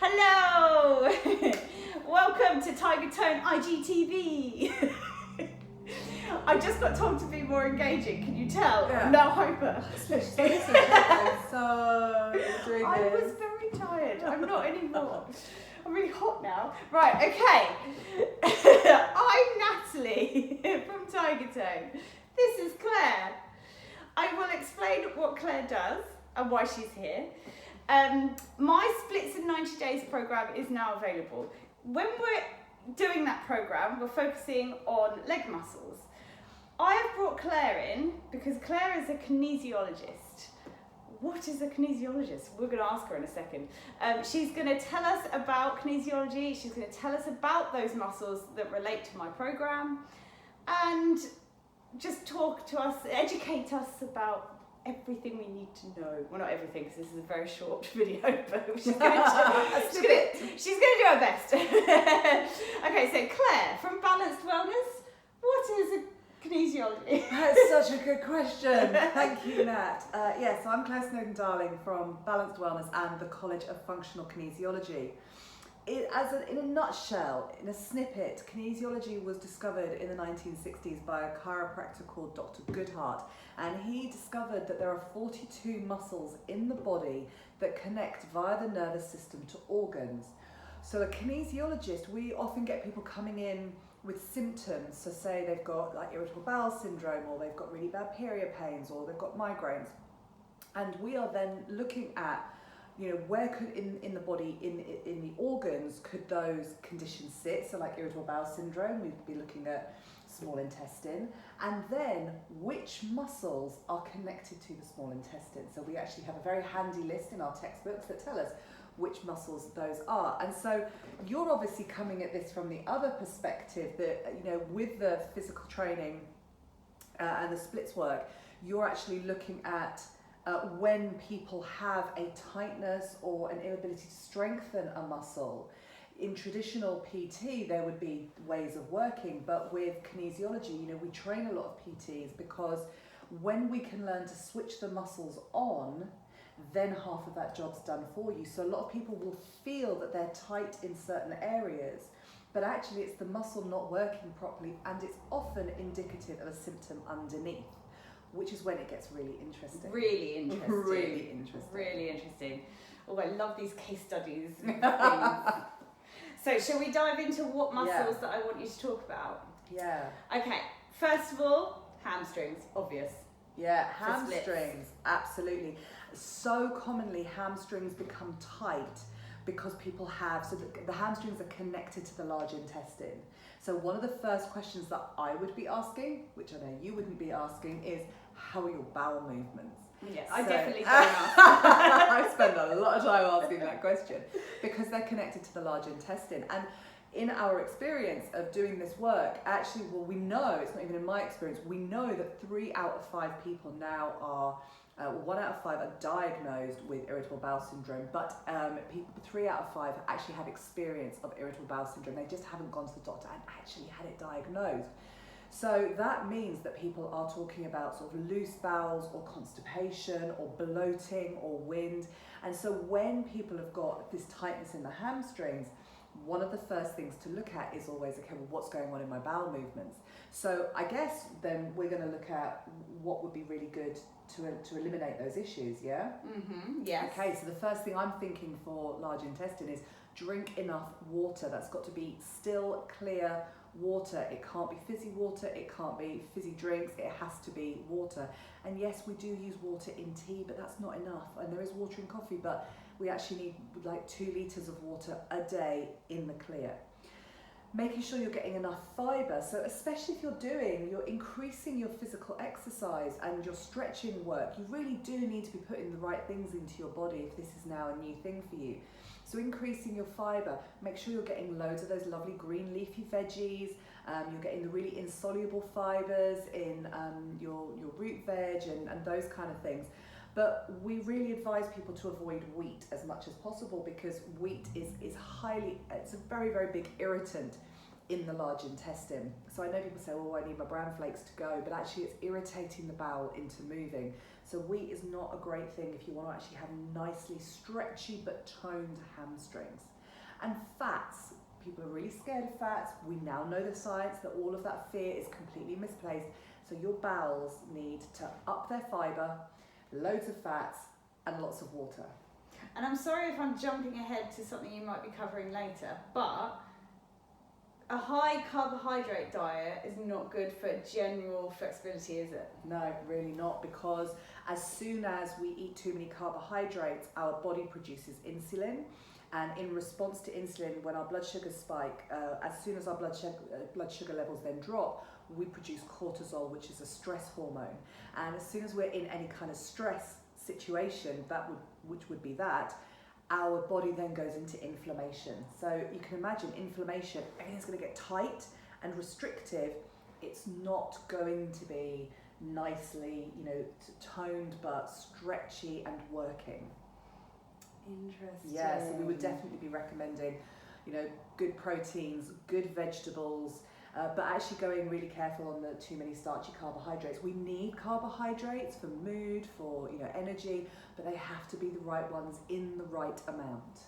Hello! Welcome to Tiger Tone IGTV. I just got told to be more engaging, can you tell? Yeah. I'm now hyper. I was very tired. I'm not anymore. I'm really hot now. Right, okay. I'm Natalie from Tiger Tone. This is Claire. I will explain what Claire does and why she's here. My Splits in 90 Days program is now available. When we're doing that program, we're focusing on leg muscles. I have brought Claire in because Claire is a kinesiologist. What is a kinesiologist? We're going to ask her in a second. She's going to tell us about kinesiology. She's going to tell us about those muscles that relate to my program and just talk to us, educate us about everything we need to know. Well, not everything, because this is a very short video, but she's going to do her best. Okay, so Claire, from Balanced Wellness, what is a kinesiology? That's such a good question. Thank you, Nat. Yes, I'm Claire Snowden-Darling from Balanced Wellness and the College of Functional Kinesiology. In a nutshell, in a snippet, kinesiology was discovered in the 1960s by a chiropractor called Dr. Goodhart, and he discovered that there are 42 muscles in the body that connect via the nervous system to organs. So a kinesiologist, we often get people coming in with symptoms, so say they've got like irritable bowel syndrome, or they've got really bad period pains, or they've got migraines, and we are then looking at, you know, where could in the body, in the organs, could those conditions sit? So like irritable bowel syndrome, we'd be looking at small intestine, and then which muscles are connected to the small intestine. So we actually have a very handy list in our textbooks that tell us which muscles those are. And so you're obviously coming at this from the other perspective that, you know, with the physical training and the splits work, you're actually looking at when people have a tightness or an inability to strengthen a muscle. In traditional PT, there would be ways of working, but with kinesiology, you know, we train a lot of PTs because when we can learn to switch the muscles on, then half of that job's done for you. So a lot of people will feel that they're tight in certain areas, but actually it's the muscle not working properly, and it's often indicative of a symptom underneath, which is when it gets really interesting. Really interesting. Really interesting. Really interesting. Oh, I love these case studies. So, shall we dive into what muscles that I want you to talk about? Yeah. Okay, first of all, hamstrings, obvious. Yeah, hamstrings, absolutely. So commonly hamstrings become tight because people have, so the hamstrings are connected to the large intestine. So one of the first questions that I would be asking, which I know you wouldn't be asking, is how are your bowel movements? Yes, I definitely don't ask. I spend a lot of time asking that question because they're connected to the large intestine. And in our experience of doing this work, actually, well, we know, it's not even in my experience, we know that 3 out of 5 people now are, 1 out of 5 are diagnosed with irritable bowel syndrome, but 3 out of 5 actually have experience of irritable bowel syndrome. They just haven't gone to the doctor and actually had it diagnosed. So that means that people are talking about sort of loose bowels or constipation or bloating or wind. And so when people have got this tightness in the hamstrings, one of the first things to look at is always, okay, well, what's going on in my bowel movements? So I guess then we're going to look at what would be really good to eliminate those issues, yeah? Mm-hmm, yes. Okay, so the first thing I'm thinking for large intestine is drink enough water. That's got to be still, clear water. It can't be fizzy water, it can't be fizzy drinks, it has to be water. And yes, we do use water in tea, but that's not enough. And there is water in coffee, but we actually need like 2 litres of water a day in the clear. Making sure you're getting enough fibre, so especially if you're increasing your physical exercise and your stretching work, you really do need to be putting the right things into your body if this is now a new thing for you. So increasing your fibre, make sure you're getting loads of those lovely green leafy veggies, you're getting the really insoluble fibres in your root veg and those kind of things. But we really advise people to avoid wheat as much as possible because wheat is it's a very, very big irritant in the large intestine. So I know people say, oh, I need my bran flakes to go, but actually it's irritating the bowel into moving. So wheat is not a great thing if you want to actually have nicely stretchy but toned hamstrings. And fats, people are really scared of fats. We now know the science that all of that fear is completely misplaced. So your bowels need to up their fibre, loads of fats and lots of water. And I'm sorry if I'm jumping ahead to something you might be covering later, but a high carbohydrate diet is not good for general flexibility, is it? No, really not, because as soon as we eat too many carbohydrates, our body produces insulin. And in response to insulin, when our blood sugars spike, as soon as our blood sugar levels then drop, we produce cortisol, which is a stress hormone. And as soon as we're in any kind of stress situation, which would be that, our body then goes into inflammation. So you can imagine inflammation, everything's going to get tight and restrictive. It's not going to be nicely, toned but stretchy and working. Interesting. Yeah, so we would definitely be recommending, good proteins, good vegetables, but actually going really careful on the too many starchy carbohydrates. We need carbohydrates for mood, for energy, but they have to be the right ones in the right amount.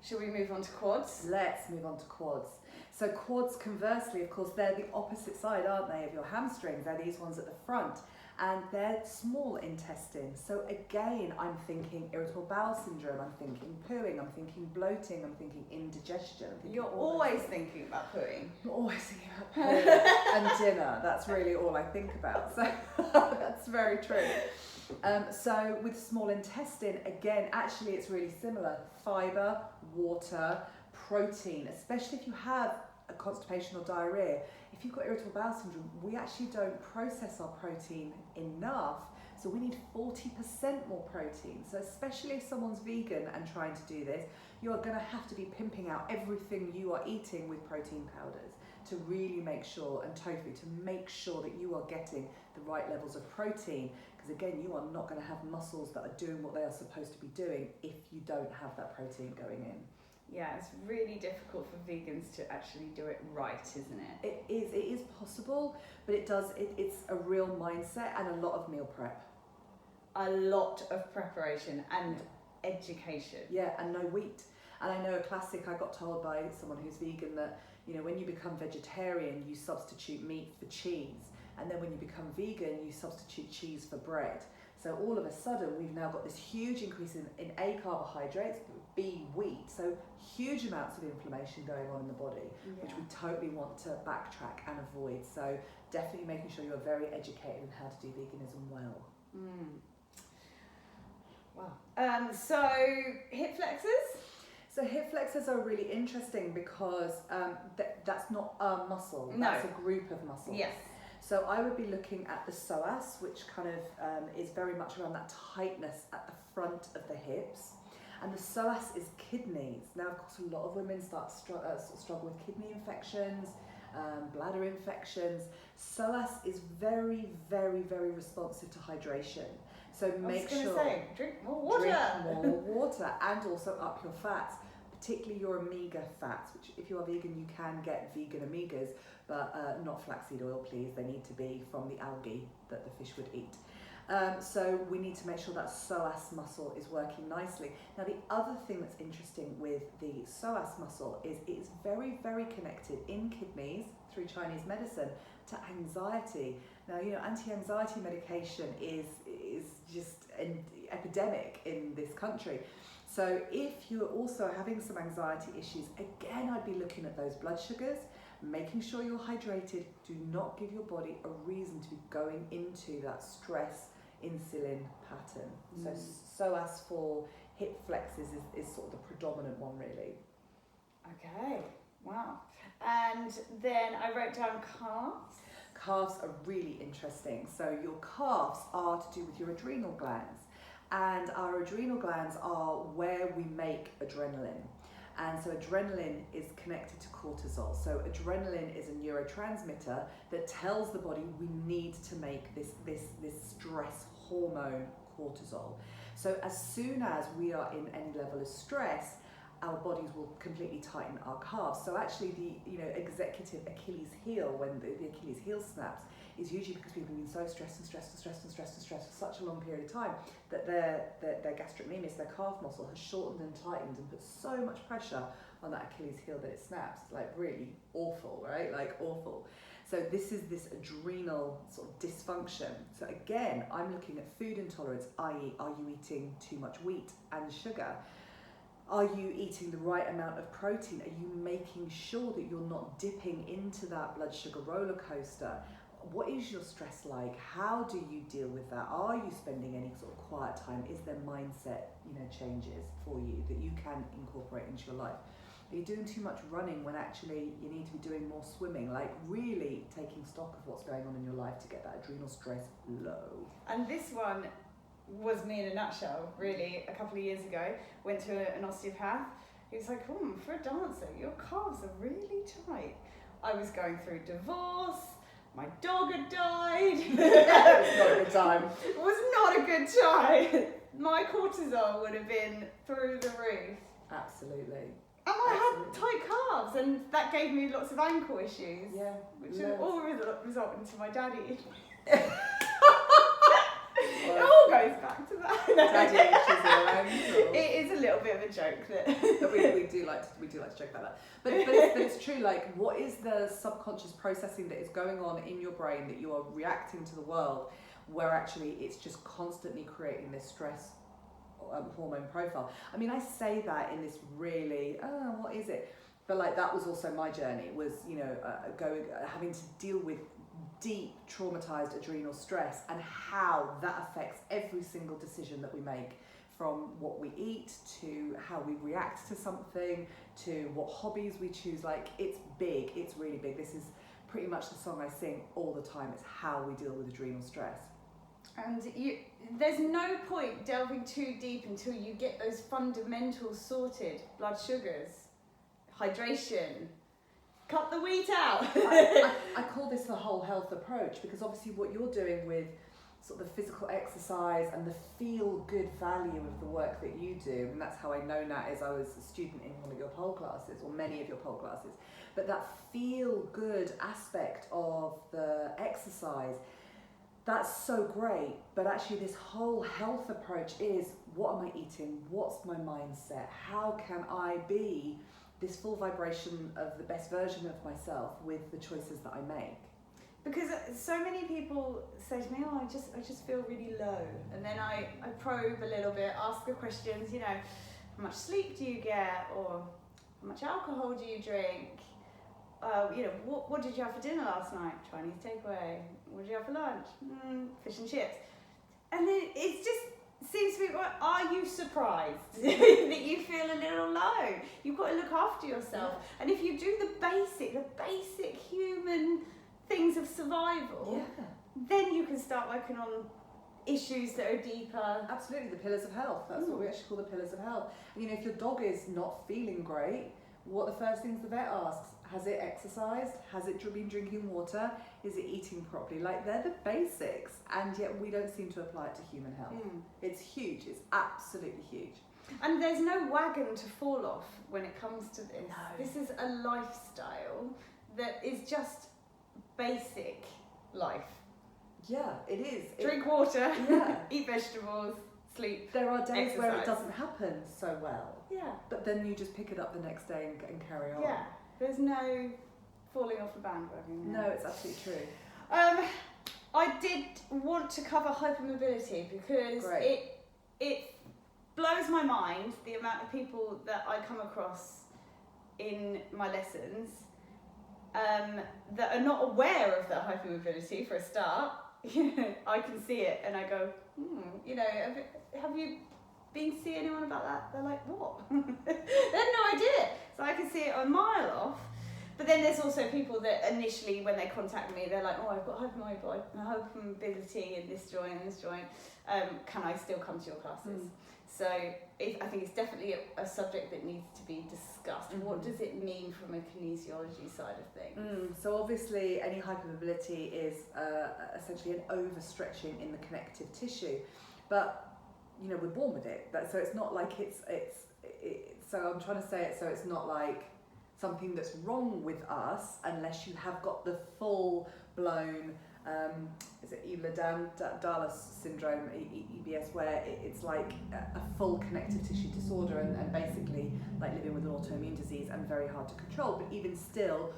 Shall we move on to quads? Let's move on to quads. So quads, conversely, of course, they're the opposite side, aren't they, of your hamstrings? They're these ones at the front. And they're small intestine. So again, I'm thinking irritable bowel syndrome, I'm thinking pooing, I'm thinking bloating, I'm thinking indigestion. You're always thinking about pooing. I'm always thinking about pooing and dinner. That's really all I think about. So that's very true. So with small intestine, again, actually it's really similar. Fibre, water, protein, especially if you have a constipation or diarrhea. If you've got irritable bowel syndrome, we actually don't process our protein enough, so we need 40% more protein. So especially if someone's vegan and trying to do this, you are going to have to be pimping out everything you are eating with protein powders to really make sure, and tofu, to make sure that you are getting the right levels of protein, because again, you are not going to have muscles that are doing what they are supposed to be doing if you don't have that protein going in. Yeah, it's really difficult for vegans to actually do it right, isn't it? It is possible, but it's a real mindset and a lot of meal prep. A lot of preparation and education. Yeah, and no wheat. And I know a classic, I got told by someone who's vegan that, when you become vegetarian, you substitute meat for cheese. And then when you become vegan, you substitute cheese for bread. So all of a sudden, we've now got this huge increase in A, carbohydrates, B, wheat. So huge amounts of inflammation going on in the body, which we totally want to backtrack and avoid. So definitely making sure you're very educated in how to do veganism well. Wow. So hip flexors? So hip flexors are really interesting because that's not a muscle, No. that's a group of muscles. Yes. So I would be looking at the psoas, which kind of is very much around that tightness at the front of the hips. And the psoas is kidneys. Now, of course, a lot of women start to struggle with kidney infections, bladder infections. Psoas is very, very, very responsive to hydration. So make sure drink more water. Drink more water and also up your fats, particularly your omega fats, which if you are vegan, you can get vegan omegas, but not flaxseed oil, please. They need to be from the algae that the fish would eat. So we need to make sure that psoas muscle is working nicely. Now, the other thing that's interesting with the psoas muscle is it is very, very connected in kidneys through Chinese medicine to anxiety. Now, anti-anxiety medication is just an epidemic in this country. So if you're also having some anxiety issues, again, I'd be looking at those blood sugars, making sure you're hydrated. Do not give your body a reason to be going into that stress insulin pattern. So psoas for hip flexors is sort of the predominant one, really. Okay, wow. And then I wrote down calves. Calves are really interesting. So your calves are to do with your adrenal glands. And our adrenal glands are where we make adrenaline. And so adrenaline is connected to cortisol. So adrenaline is a neurotransmitter that tells the body we need to make this stress hormone, cortisol. So as soon as we are in any level of stress, our bodies will completely tighten our calves. So actually the executive Achilles heel, when the Achilles heel snaps, is usually because people have been so stressed for such a long period of time that their gastrocnemius, their calf muscle, has shortened and tightened and put so much pressure on that Achilles heel that it snaps. It's like really awful, right? Like awful. So this is this adrenal sort of dysfunction. So again, I'm looking at food intolerance, i.e. are you eating too much wheat and sugar? Are you eating the right amount of protein? Are you making sure that you're not dipping into that blood sugar roller coaster? What is your stress like? How do you deal with that? Are you spending any sort of quiet time? Is there mindset, changes for you that you can incorporate into your life? Are you doing too much running when actually you need to be doing more swimming? Like really taking stock of what's going on in your life to get that adrenal stress low. And this one was me in a nutshell, really. A couple of years ago, went to an osteopath. He was like, for a dancer, your calves are really tight. I was going through divorce. My dog had died. It was not a good time. It was not a good time. My cortisol would have been through the roof. Absolutely. And I had tight calves, and that gave me lots of ankle issues. Yeah. Which all resulted to my daddy. Well, it all goes back to that. daddy issues are ankles. It is a little bit of a joke that we do like to joke about that. But it's true. Like, what is the subconscious processing that is going on in your brain that you are reacting to the world, where actually it's just constantly creating this stress hormone profile? I mean, I say that in this really, what is it? But like that was also my journey. Was having to deal with deep traumatized adrenal stress and how that affects every single decision that we make, from what we eat to how we react to something to what hobbies we choose. Like it's big, it's really big. This is pretty much the song I sing all the time. It's how we deal with adrenal stress. And there's no point delving too deep until you get those fundamentals sorted. Blood sugars, hydration, cut the wheat out. I call this the whole health approach, because obviously what you're doing with sort of the physical exercise and the feel-good value of the work that you do, and that's how I know Nat, is I was a student in one of your pole classes, or many of your pole classes, but that feel-good aspect of the exercise, that's so great. But actually this whole health approach is, what am I eating? What's my mindset? How can I be this full vibration of the best version of myself with the choices that I make? Because so many people say to me, I just feel really low. And then I probe a little bit, ask the questions, how much sleep do you get? Or how much alcohol do you drink? What did you have for dinner last night? Chinese takeaway. What did you have for lunch? Fish and chips. And then it just seems to be, are you surprised that you feel a little low? You've got to look after yourself. Yeah. And if you do the basic human things of survival, then you can start working on issues that are deeper. Absolutely, the pillars of health. That's what we actually call the pillars of health. And if your dog is not feeling great, what are the first things the vet asks? Has it exercised? Has it been drinking water? Is it eating properly? Like, they're the basics, and yet we don't seem to apply it to human health. It's huge. It's absolutely huge. And there's no wagon to fall off when it comes to this. No. This is a lifestyle that is just basic life. Yeah, it is. Drink water, Yeah. eat vegetables, sleep. There are days exercise. where it doesn't happen so well. Yeah. But then you just pick it up the next day and carry on. Yeah. There's no falling off the bandwagon. No, it's absolutely true. I did want to cover hypermobility because it blows my mind the amount of people that I come across in my lessons that are not aware of their hypermobility, for a start. I can see it and I go, have you been to see anyone about that? They're like, what? They had no idea. So I can see it a mile off. But then there's also people that initially, when they contact me, they're like, I've got hypermobility in this joint and this joint. Can I still come to your classes? So I think it's definitely a subject that needs to be discussed. What does it mean from a kinesiology side of things? So obviously any hypermobility is essentially an overstretching in the connective tissue, but we're born with it. So it's not like it's so I'm trying to say it so it's not like something that's wrong with us unless you have got the full blown is it Ehlers-Danlos syndrome, EBS, where it's like a full connective tissue disorder and basically like living with an autoimmune disease and very hard to control. But even still,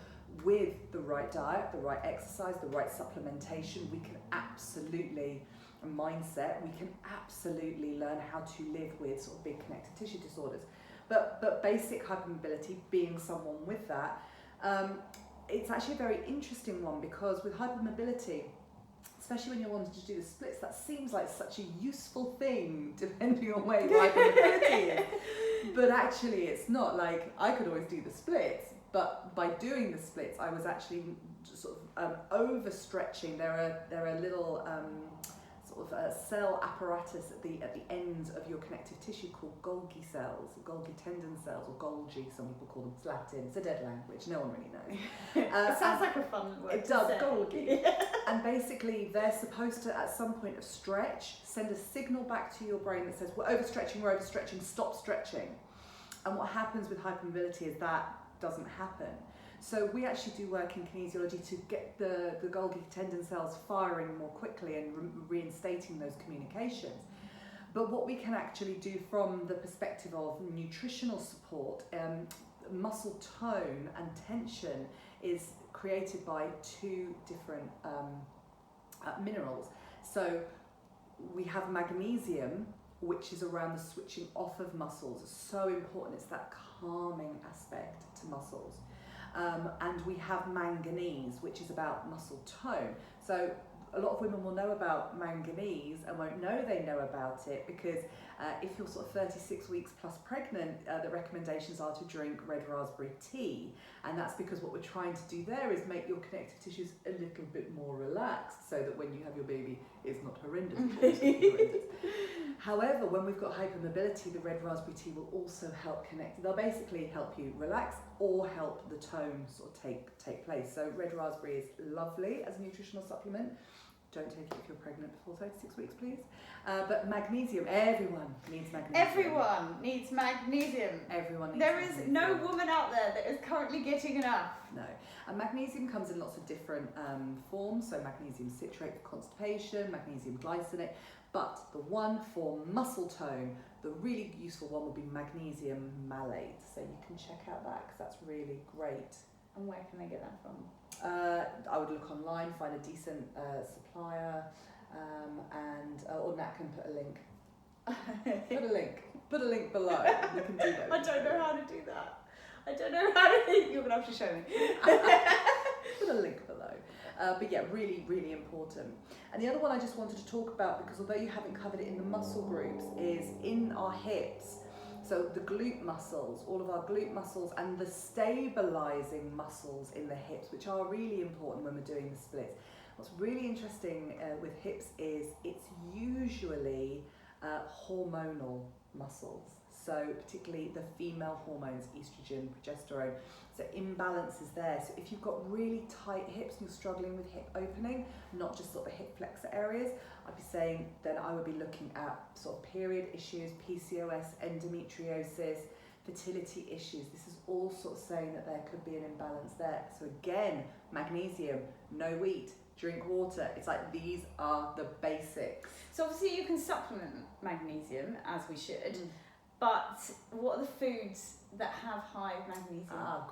with the right diet, the right exercise, the right supplementation, we can absolutely, a mindset, we can absolutely learn how to live with sort of big connective tissue disorders. But basic hypermobility, being someone with that, it's actually a very interesting one, because with hypermobility, especially when you're wanting to do the splits, that seems like such a useful thing depending on where your hypermobility is. But actually it's not. Like, I could always do the splits, but by doing the splits I was actually sort of overstretching. There are little sort of cell apparatus at the end of your connective tissue called Golgi cells, Golgi tendon cells, or Golgi, some people call them. It's Latin, it's a dead language, no one really knows. It sounds like a fun word. It does, Golgi. And basically they're supposed to, at some point of stretch, send a signal back to your brain that says, we're overstretching, stop stretching. And what happens with hypermobility is that doesn't happen. So we actually do work in kinesiology to get the Golgi tendon cells firing more quickly and reinstating those communications. But what we can actually do from the perspective of nutritional support, muscle tone and tension is created by two different minerals. So we have magnesium, which is around the switching off of muscles. It's so important. It's that calming aspect to muscles. And we have manganese, which is about muscle tone. So a lot of women will know about manganese and won't know they know about it, because if you're sort of 36 weeks plus pregnant, the recommendations are to drink red raspberry tea. And that's because what we're trying to do there is make your connective tissues a little bit more relaxed, so that when you have your baby, it's not horrendous. However, when we've got hypermobility, the red raspberry tea will also help connect. They'll basically help you relax or help the tone sort of take place. So red raspberry is lovely as a nutritional supplement. Don't take it if you're pregnant before 36 weeks, please. But magnesium, everyone needs magnesium. Everyone needs magnesium. Everyone needs There magnesium. is no woman out there that is currently getting enough. No. And magnesium comes in lots of different forms. So magnesium citrate for constipation, magnesium glycinate. But the one for muscle tone, the really useful one would be magnesium malate. So you can check out that, because that's really great. And where can they get that from? I would look online, find a decent supplier, or Nat can put a link. Put a link below. We can do that. I don't know how to do that. I don't know how to. You're gonna have to show me. Put a link below. But yeah, really, really important. And the other one I just wanted to talk about, because although you haven't covered it in the muscle groups, is in our hips. So the glute muscles, all of our glute muscles, and the stabilizing muscles in the hips, which are really important when we're doing the splits. What's really interesting with hips is it's usually hormonal muscles. So particularly the female hormones, estrogen, progesterone. So imbalance is there. So if you've got really tight hips and you're struggling with hip opening, not just sort of hip flexor areas, I'd be saying then I would be looking at sort of period issues, PCOS, endometriosis, fertility issues. This is all sort of saying that there could be an imbalance there. So again, magnesium, no wheat, drink water. It's like these are the basics. So obviously you can supplement magnesium, as we should, but what are the foods that have high magnesium?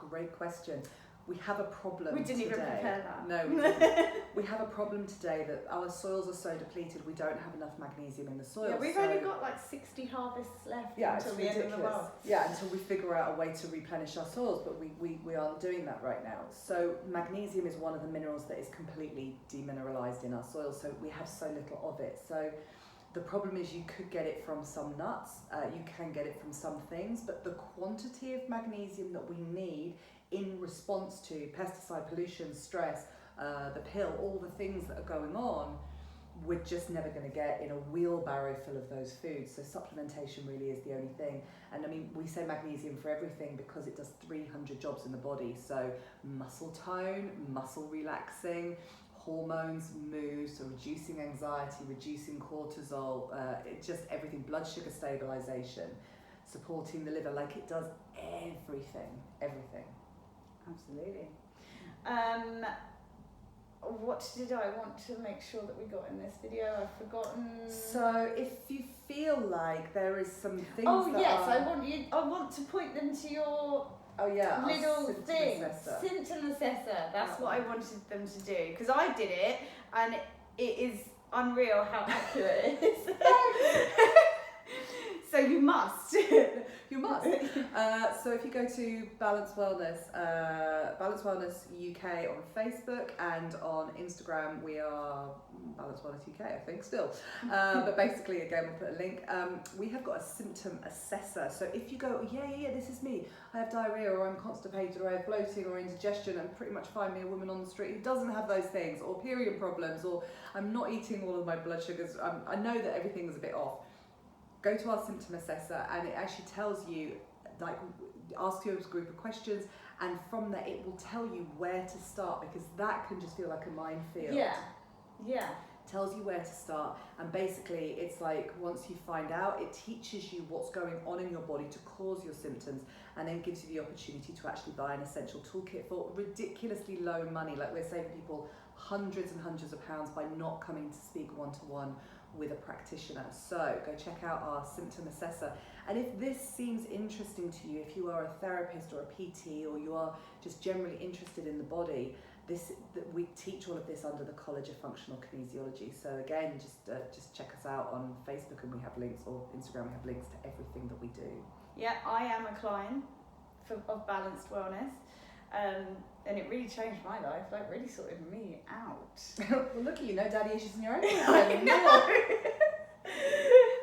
Great question. We have a problem We didn't today. even prepare that. No, we didn't. We have a problem today that our soils are so depleted, we don't have enough magnesium in the soil. Yeah, we've only got like 60 harvests left until the end of the world. Yeah, until we figure out a way to replenish our soils, but we aren't doing that right now. So magnesium is one of the minerals that is completely demineralized in our soil, so we have so little of it. So the problem is you could get it from some nuts, you can get it from some things, but the quantity of magnesium that we need in response to pesticide pollution, stress, the pill, all the things that are going on, we're just never going to get in a wheelbarrow full of those foods. So supplementation really is the only thing. And I mean, we say magnesium for everything because it does 300 jobs in the body. So muscle tone, muscle relaxing, hormones, mood, so reducing anxiety, reducing cortisol, just everything, blood sugar stabilization. supporting the liver, like it does everything. Absolutely. What did I want to make sure that we got in this video? I've forgotten. So if you feel like there is some things I want to point them to your little thing. Symptom assessor. That's what I wanted them to do, because I did it and it is unreal how accurate it is. So you must. You must. So if you go to Balance Wellness UK on Facebook, and on Instagram we are Balance Wellness UK, I think still. But basically, again, we'll put a link. We have got a symptom assessor. So if you go, this is me, I have diarrhea, or I'm constipated, or I have bloating or indigestion, and pretty much find me a woman on the street who doesn't have those things, or period problems, or I'm not eating all of my blood sugars, I know that everything's a bit off. Go to our symptom assessor, and it actually tells you, like, asks you a group of questions, and from there it will tell you where to start, because that can just feel like a minefield. Yeah. Tells you where to start, and basically it's like, once you find out, it teaches you what's going on in your body to cause your symptoms, and then gives you the opportunity to actually buy an essential toolkit for ridiculously low money. Like, we're saving people hundreds and hundreds of pounds by not coming to speak one-to-one with a practitioner. So go check out our symptom assessor. And if this seems interesting to you, if you are a therapist or a PT, or you are just generally interested in the body, we teach all of this under the College of Functional Kinesiology. So again, just check us out on Facebook, and we have links, or Instagram, we have links to everything that we do. Yeah, I am a client of Balanced Wellness. And it really changed my life, like really sorted me out. Well, look at you, no daddy issues in your own life. I know.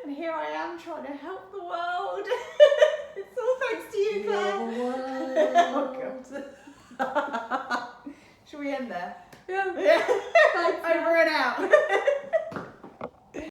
And here I am trying to help the world. It's all thanks to you, Claire. Oh, God. Shall we end there? Yeah. Over and out.